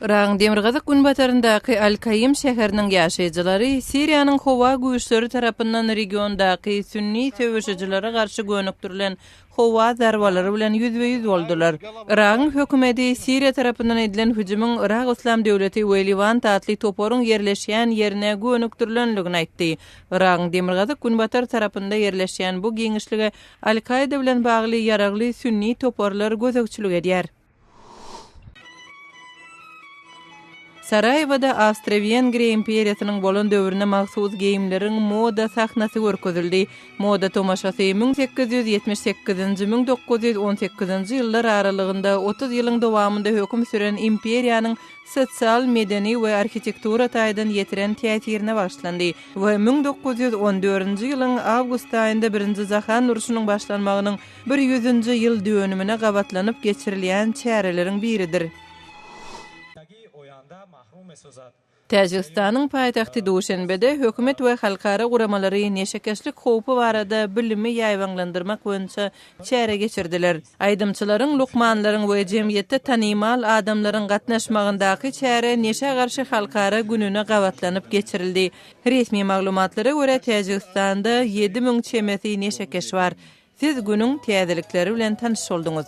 Irağın Demirgazyk günbataryndaky Al-Kayyim şäheriniň ýaşaýjylary Siriýanyň howa güýçleri tarapyndan regiondaky sünni töweşejilere garşy gönüktirilen howa zarbalary bilen ýüzbe-ýüz boldular. Irağın hökümeti Siriýa tarapyndan edilen hüjümüň Irak Islam Döwleti we Levant atly toporyň yerleşýän ýerine gönüktirilenligini aýtdy. Irağın Demirgazyk günbatar tarapynda yerleşýän bu giňişlige Al-Kaida bilen bagly ýaragly sünni toporlar gözegçilik edýär. Sarayevada Avstro-Vengriýa imperiýasynyň bolan döwrüne mahsus geyimleriň moda sahnasy görkezildi. Moda tomaşasy 1878-1918 ýyllar aralygynda 30 ýylyň dowamında höküm süren imperiýanyň sosial, medeni we arhitektura taýdan ýetiren täsirine başlandy we 1914-nji ýylyň awgust aýynda 1-nji Jahan uruşunyň başlanmagynyň 100-nji ýyl dönümine gabatlanyp geçirilýän çäreleriň biridir. Täjikistanyň paýtagty Duşanbede hökümet we halkara guramalary neşekeşlik howpy barada bilimi ýaýwanlandyrmak boýunça çäre geçirdiler. Aýdymçylaryň, lukmanlaryň we jemgyýetde tanymal adamlaryň gatnaşmagyndaky çäre neşe garşy halkara gününe gabatlanyp geçirildi. Resmi maglumatlara görä Täjikistanda 7000 çemeti neşekeş bar. Siz günüň täzelikleri bilen tanyş boldunuz.